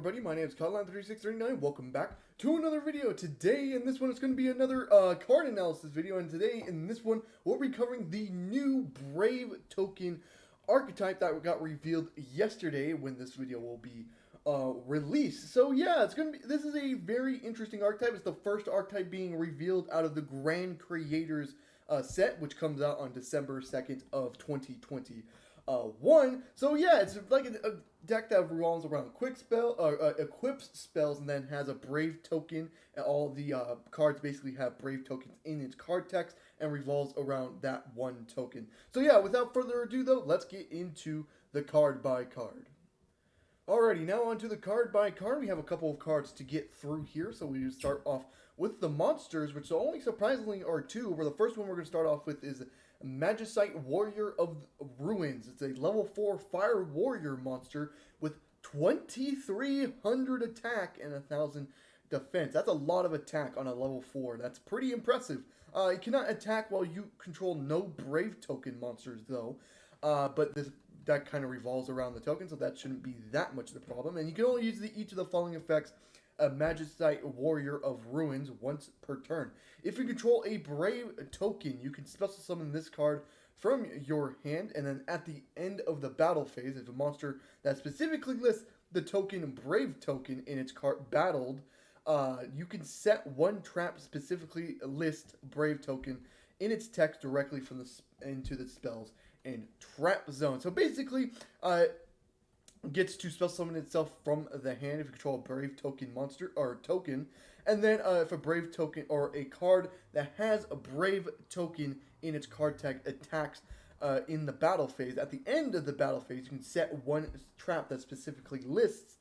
everybody, my name is Codline3639. Welcome back to another video. Today, in this one, it's going to be another card analysis video. And today, in this one, we'll be covering the new Brave token archetype that got revealed yesterday when this video will be released. So yeah, this is a very interesting archetype. It's the first archetype being revealed out of the Grand Creators set, which comes out on December 2nd of 2020. So yeah, it's like a deck that revolves around equips spells and then has a Brave token, and all the cards basically have Brave tokens in its card text and revolves around that one token. So yeah, without further ado though, let's get into the card by card. Alrighty, now onto the card by card. We have a couple of cards to get through here, so we start off with the monsters, which only surprisingly are two, where the first one we're going to start off with is Magicite Warrior of Ruins. It's a level 4 fire warrior monster with 2300 attack and 1000 defense. That's a lot of attack on a level 4. That's pretty impressive. It cannot attack while you control no Brave token monsters though, but this deck kind of revolves around the token, so that shouldn't be that much of a problem. And you can only use each of the following effects: a Magicite Warrior of Ruins once per turn. If you control a Brave token, you can special summon this card from your hand, and then at the end of the battle phase, if a monster that specifically lists the token Brave token in its card battled, you can set one trap specifically list Brave token in its text directly from into the spells and trap zone. So basically, gets to special summon itself from the hand if you control a Brave token monster or token, and then if a Brave token or a card that has a Brave token in its card text attacks in the battle phase, at the end of the battle phase, you can set one trap that specifically lists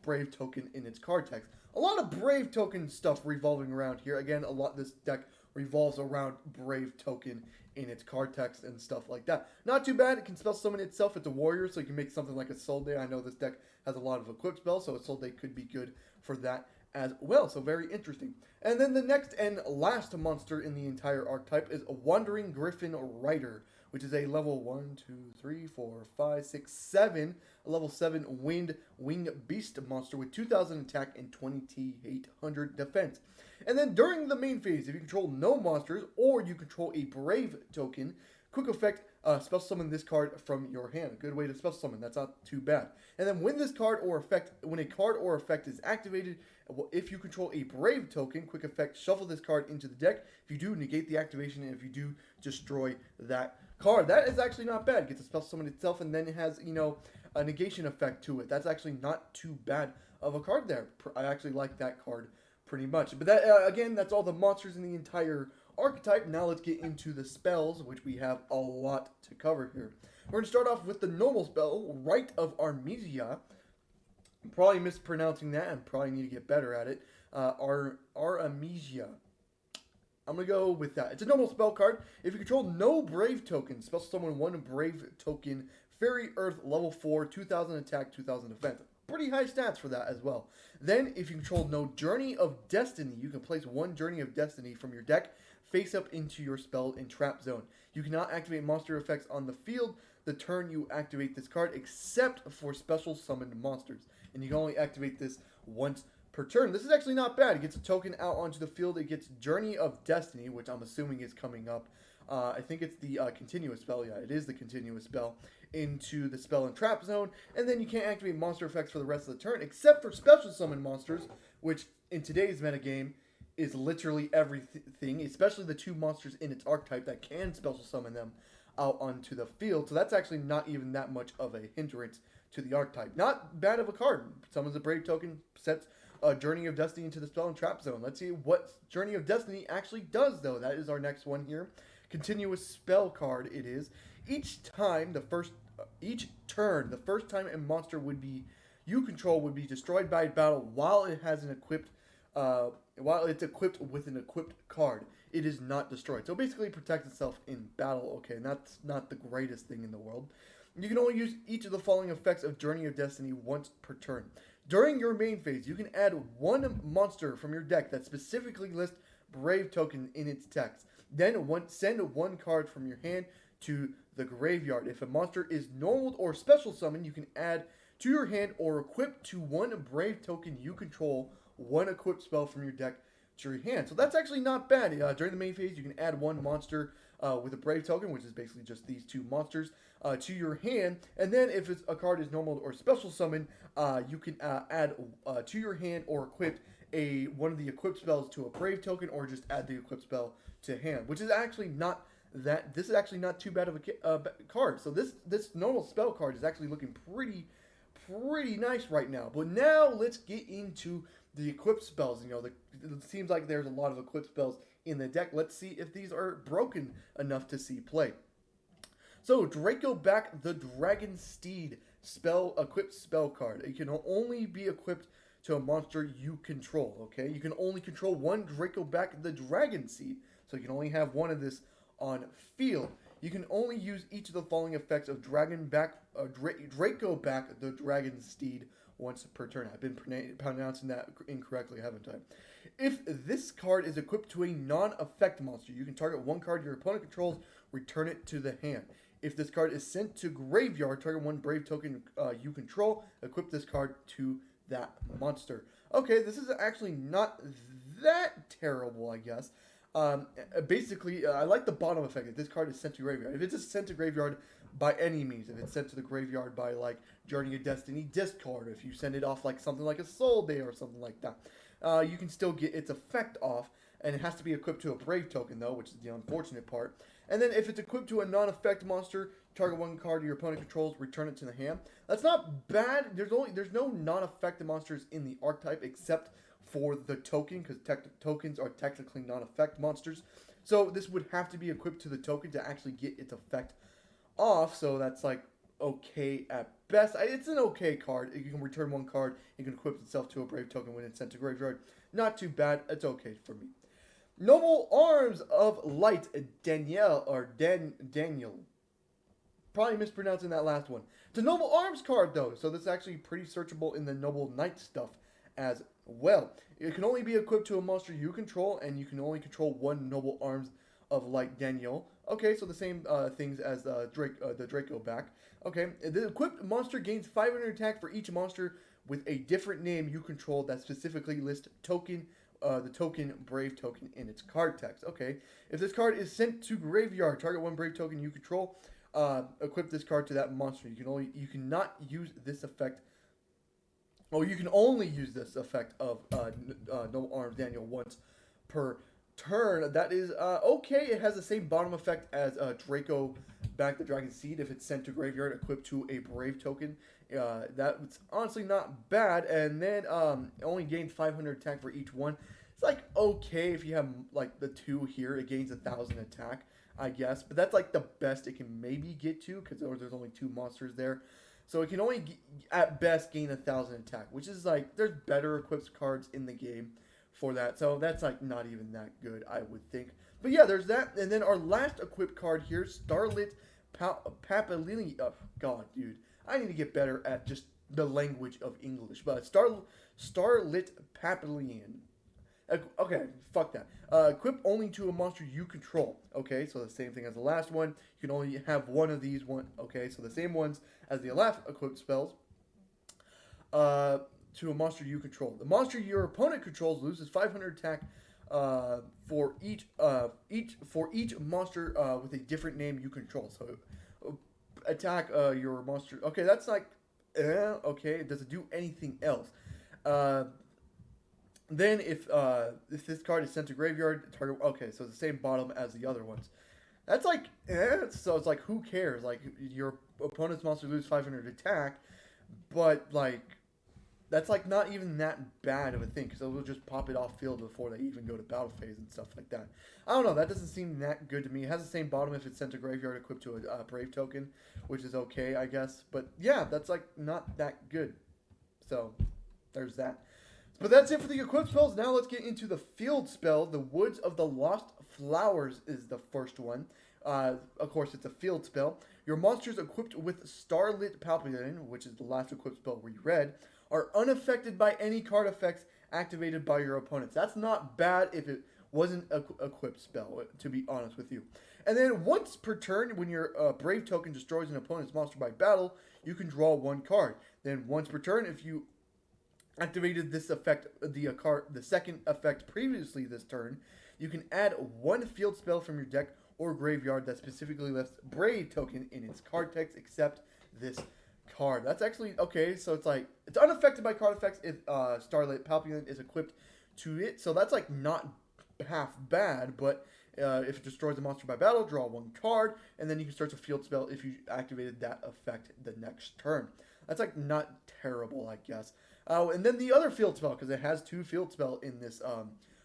Brave token in its card text. A lot of Brave token stuff revolving around here. Again, this deck revolves around Brave token in its card text and stuff like that. Not too bad. It can spell summon itself. It's a warrior, so you can make something like a Soul Day. I know this deck has a lot of equip spells, so a Soul Day could be good for that as well. So very interesting. And then the next and last monster in the entire archetype is a Wandering Griffin Rider, which is a level 1, 2, 3, 4, 5, 6, 7, a level 7 winged beast monster with 2000 attack and 2800 defense. And then during the main phase, if you control no monsters or you control a Brave token, quick effect, special summon this card from your hand. A good way to special summon. That's not too bad. And then when a card or effect is activated, if you control a Brave token, quick effect, shuffle this card into the deck. If you do, negate the activation, and if you do, destroy that card. That is actually not bad. It gets a special summon itself, and then it has, a negation effect to it. That's actually not too bad of a card there. I actually like that card pretty much. But that again, that's all the monsters in the entire archetype. Now let's get into the spells, which we have a lot to cover here. We're going to start off with the normal spell, Rite of Armisia. I'm probably mispronouncing that and probably need to get better at it. Armisia. I'm going to go with that. It's a normal spell card. If you control no Brave tokens, special summon one Brave token, Fairy Earth, level 4, 2000 attack, 2000 defense. Pretty high stats for that as well. Then, if you control no Journey of Destiny, you can place one Journey of Destiny from your deck face up into your spell and trap zone. You cannot activate monster effects on the field the turn you activate this card, except for special summoned monsters. And you can only activate this once per turn. This is actually not bad. It gets a token out onto the field. It gets Journey of Destiny, which I'm assuming is coming up. I think it's the continuous spell. Yeah, it is the continuous spell into the spell and trap zone. And then you can't activate monster effects for the rest of the turn, except for special summon monsters, which in today's metagame is literally everything, especially the two monsters in its archetype that can special summon them out onto the field. So that's actually not even that much of a hindrance to the archetype. Not bad of a card. Summons a Brave token, sets a Journey of Destiny into the spell and trap zone. Let's see what Journey of Destiny actually does, though. That is our next one here. Continuous spell card it is. Each turn, the first time a monster you control would be destroyed by battle while it has an equipped while it's equipped with an equipped card, it is not destroyed. So basically it protects itself in battle. Okay, and that's not the greatest thing in the world. You can only use each of the following effects of Journey of Destiny once per turn. During your main phase, you can add one monster from your deck that specifically lists Brave token in its text. Then send one card from your hand to the graveyard. If a monster is normal or special summoned, you can add to your hand or equip to one Brave token you control one equipped spell from your deck to your hand. So that's actually not bad. During the main phase, you can add one monster with a Brave token, which is basically just these two monsters, to your hand. And then if a card is normal or special summon, you can add to your hand or equip one of the equipped spells to a Brave token, or just add the equipped spell to hand, which is actually not that. This is actually not too bad of a card. So this normal spell card is actually looking pretty nice right now. But now let's get into the equipped spells. You know, it seems like there's a lot of equipped spells in the deck. Let's see if these are broken enough to see play. So Draco back the Dragon Steed equipped spell card. It can only be equipped to a monster you control. Okay, you can only control one Draco back the Dragon Steed, so you can only have one of this on field. You can only use each of the following effects of Draco back the Dragon Steed once per turn. I've been pronouncing that incorrectly, haven't I? If this card is equipped to a non-effect monster, you can target one card your opponent controls, return it to the hand. If this card is sent to graveyard, target one Brave token you control, equip this card to that monster. Okay, this is actually not that terrible, I guess. Basically, I like the bottom effect. If this card is sent to graveyard, if it's just sent to graveyard by any means, if it's sent to the graveyard by like Journey of Destiny discard, if you send it off like something like a Soul Day or something like that, you can still get its effect off, and it has to be equipped to a Brave token though, which is the unfortunate part. And then if it's equipped to a non-effect monster, target one card your opponent controls, return it to the hand. That's not bad. There's no non-effect monsters in the archetype except for the token, because tokens are technically non-effect monsters. So this would have to be equipped to the token to actually get its effect off. So that's like okay at best. It's an okay card. You can return one card. It can equip itself to a Brave token when it's sent to graveyard. Not too bad. It's okay for me. Noble Arms of Light, Danielle. Probably mispronouncing that last one. It's a Noble Arms card though, so this is actually pretty searchable in the Noble Knight stuff as well. It can only be equipped to a monster you control, and you can only control one Noble Arms of Light Danielle. Okay, so the same things as the Draco back. Okay, the equipped monster gains 500 attack for each monster with a different name you control that specifically lists the token Brave token in its card text. Okay, if this card is sent to graveyard, target one Brave token you control, equip this card to that monster. You cannot use this effect. Oh, you can only use this effect of Noble Arms Danielle once per turn. That is okay. It has the same bottom effect as Draco back the Dragon Seed. If it's sent to graveyard, equipped to a Brave token. That's honestly not bad. And then it only gains 500 attack for each one. It's like okay if you have like the two here. It gains 1,000 attack, I guess. But that's like the best it can maybe get to, because there's only two monsters there. So it can only, at best, gain 1,000 attack, which is like, there's better equipped cards in the game for that. So that's like not even that good, I would think. But yeah, there's that. And then our last equipped card here, Starlit Papillon. Oh, God, dude. I need to get better at just the language of English. But Starlit Papillon. Okay, fuck that. Equip only to a monster you control. Okay, so the same thing as the last one. You can only have one of these. Okay, so the same ones as the last equipped spells. To a monster you control. The monster your opponent controls loses 500 attack for each monster with a different name you control. So attack your monster. Okay, that's like okay. Does it do anything else? Then if this card is sent to graveyard, target. Okay, so it's the same bottom as the other ones. That's like so it's like who cares? Like your opponent's monster loses 500 attack, but like that's like not even that bad of a thing, because it'll just pop it off field before they even go to battle phase and stuff like that. I don't know. That doesn't seem that good to me. It has the same bottom if it's sent to graveyard equipped to a Brave token, which is okay, I guess. But yeah, that's like not that good. So there's that. But that's it for the equipped spells. Now let's get into the field spell. The Woods of the Lost Flowers is the first one. Of course, it's a field spell. Your monsters equipped with Starlit Papillon, which is the last equipped spell we read, are unaffected by any card effects activated by your opponents. That's not bad if it wasn't a equipped spell, to be honest with you. And then once per turn, when your Brave token destroys an opponent's monster by battle, you can draw one card. Then once per turn, if you activated this effect, the second effect previously this turn, you can add one field spell from your deck or graveyard that specifically lists Brave token in its card text, except this card. That's actually okay. So it's like it's unaffected by card effects if Starlight Palpulin is equipped to it. So that's like not half bad, but if it destroys a monster by battle, draw one card, and then you can start a field spell if you activated that effect the next turn. That's like not terrible, I guess. And then the other field spell, because it has two field spell in this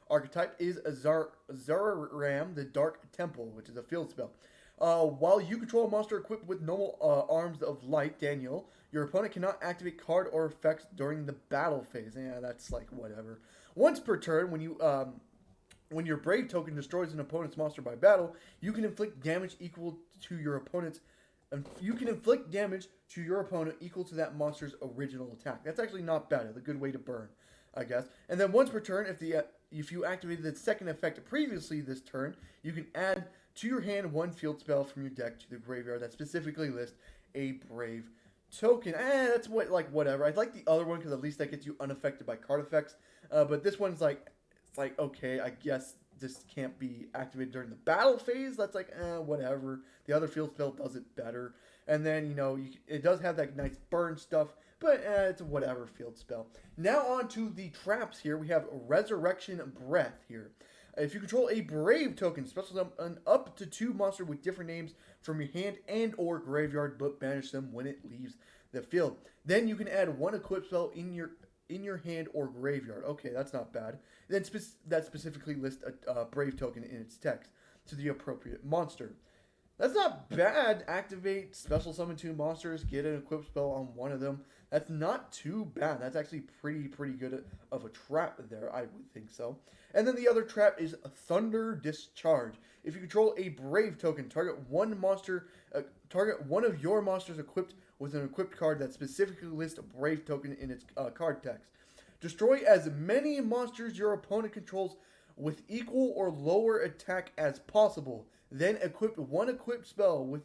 archetype, is Zararam, the Dark Temple, which is a field spell. While you control a monster equipped with normal arms of light, Daniel, your opponent cannot activate card or effects during the battle phase. Yeah, that's like whatever. Once per turn, when your Brave token destroys an opponent's monster by battle, you can inflict damage equal to your opponent's. You can inflict damage to your opponent equal to that monster's original attack. That's actually not bad. It's a good way to burn, I guess. And then once per turn, if you activated the second effect previously this turn, you can add to your hand one field spell from your deck to the graveyard that specifically lists a Brave token. That's whatever. I like the other one because at least that gets you unaffected by card effects. But this one's it's like okay, I guess this can't be activated during the battle phase. That's like whatever. The other field spell does it better. And then it does have that nice burn stuff, but it's a whatever field spell. Now on to the traps here. We have Resurrection Breath here. If you control a Brave token, special summon up to 2 monsters with different names from your hand and or graveyard, but banish them when it leaves the field. Then you can add one equip spell in your hand or graveyard. Okay, that's not bad. Then that specifically lists a Brave token in its text to the appropriate monster. That's not bad. Activate, special summon 2 monsters, get an equip spell on one of them. That's not too bad. That's actually pretty good of a trap there, I would think so. And then the other trap is Thunder Discharge. If you control a Brave token, target one of your monsters equipped with an equipped card that specifically lists a Brave token in its card text. Destroy as many monsters your opponent controls with equal or lower attack as possible. Then equip one equipped spell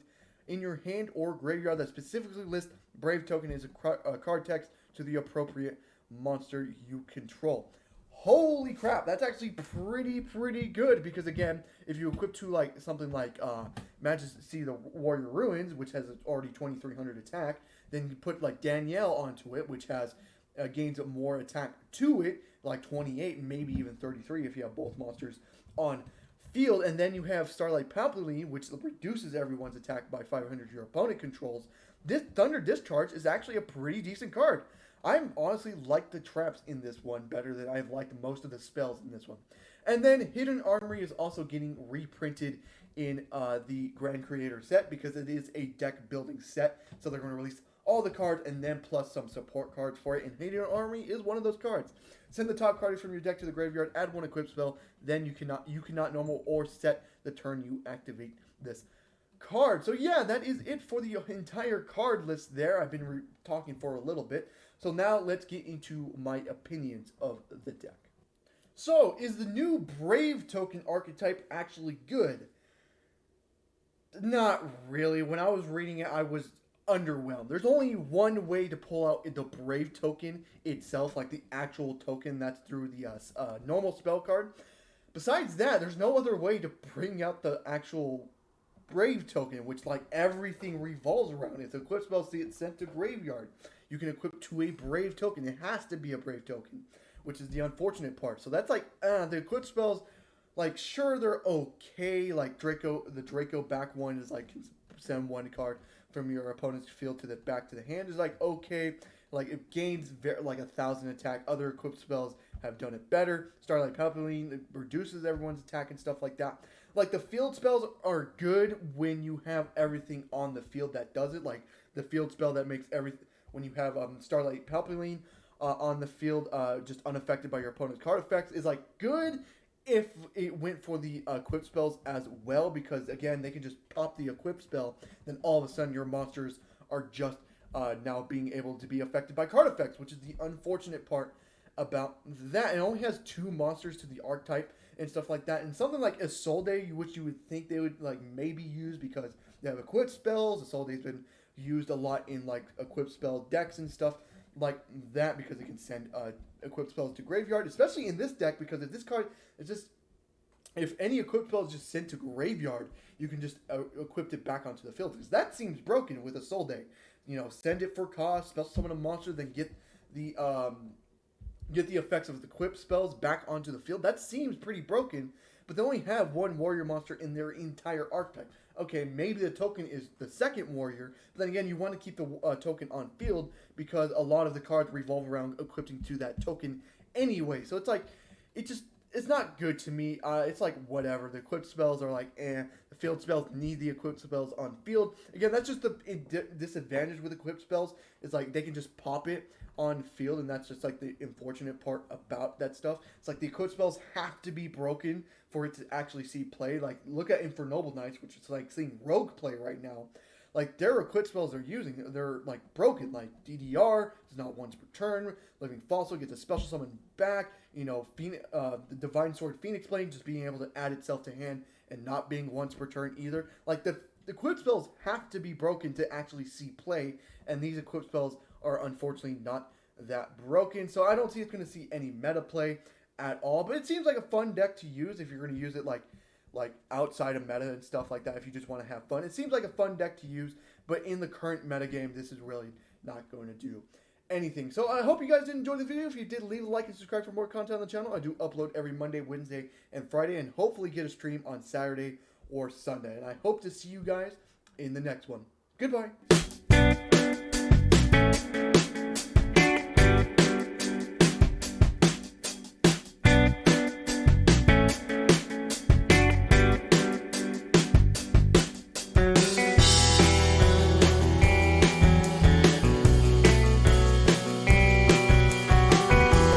in your hand or graveyard that specifically lists Brave token as a card text to the appropriate monster you control. Holy crap, that's actually pretty good because again, if you equip to something like Majesty the Warrior Ruins, which has already 2300 attack, then you put Danielle onto it, which has gains more attack to it, like 28, maybe even 33 if you have both monsters on field, and then you have Starlight Palpulin, which reduces everyone's attack by 500 your opponent controls. This Thunder Discharge is actually a pretty decent card. I honestly like the traps in this one better than I've liked most of the spells in this one. And then Hidden Armory is also getting reprinted in the Grand Creator set because it is a deck building set. So they're going to release all the cards and then plus some support cards for it. And Hidden Armory is one of those cards. Send the top card from your deck to the graveyard, add one equip spell, then you cannot normal or set the turn you activate this card. So yeah, that is it for the entire card list there. I've been talking for a little bit. So now let's get into my opinions of the deck. So, is the new Brave token archetype actually good? Not really. When I was reading it, I was underwhelmed. There's only one way to pull out the Brave token itself, like the actual token. That's through the normal spell card. Besides that, there's no other way to bring out the actual Brave token, which everything revolves around. If the equip spell it's sent to graveyard, you can equip to a Brave token. It has to be a Brave token, which is the unfortunate part. So that's the equip spells, sure, they're okay. The Draco back one is send one card from your opponent's field to the back to the hand is okay. It gains 1,000 attack. Other equipped spells have done it better. Starlight Palpulin reduces everyone's attack and stuff like that. The field spells are good when you have everything on the field that does it. The field spell that makes everything, when you have Starlight Palpulin on the field, just unaffected by your opponent's card effects, is good if it went for the equip spells as well, because again, they can just pop the equip spell, then all of a sudden your monsters are just now being able to be affected by card effects, which is the unfortunate part about that. It only has 2 monsters to the archetype. and stuff like that. And something like Isolde, which you would think they would like maybe use because they have equipped spells. Isolde's been used a lot in like equipped spell decks and stuff like that because it can send equipped spells to graveyard, especially in this deck because if this card is just if any equipped spell is just sent to graveyard, you can just equip it back onto the field because that seems broken with Isolde. You know, send it for cost, special summon a monster, then get the effects of the equipped spells back onto the field. That seems pretty broken, but they only have one warrior monster in their entire archetype. Okay, maybe the token is the second warrior, but then again, you want to keep the token on field because a lot of the cards revolve around equipping to that token anyway. So it's like, it's not good to me. It's like, whatever. The equipped spells are like, The field spells need the equipped spells on field. Again, that's just the disadvantage with equipped spells. It's like, they can just pop it on field, and that's just like the unfortunate part about that stuff. It's like the equipped spells have to be broken for it to actually see play. Like, look at Infernoble Knights, which is like seeing Rogue play right now. Like, their equipped spells they're using, they're like broken. Like, DDR is not once per turn. Living Fossil gets a special summon back. You know, the Divine Sword Phoenix Blade just being able to add itself to hand and not being once per turn either. Like, the equipped spells have to be broken to actually see play, and these equipped spells are unfortunately not that broken. So I don't see it's going to see any meta play at all. But it seems like a fun deck to use if you're going to use it like outside of meta and stuff like that. If you just want to have fun, it seems like a fun deck to use. But in the current meta game, this is really not going to do anything. So I hope you guys did enjoy the video. If you did, leave a like and subscribe for more content on the channel. I do upload every Monday, Wednesday, and Friday, and hopefully get a stream on Saturday or Sunday. And I hope to see you guys in the next one. Goodbye.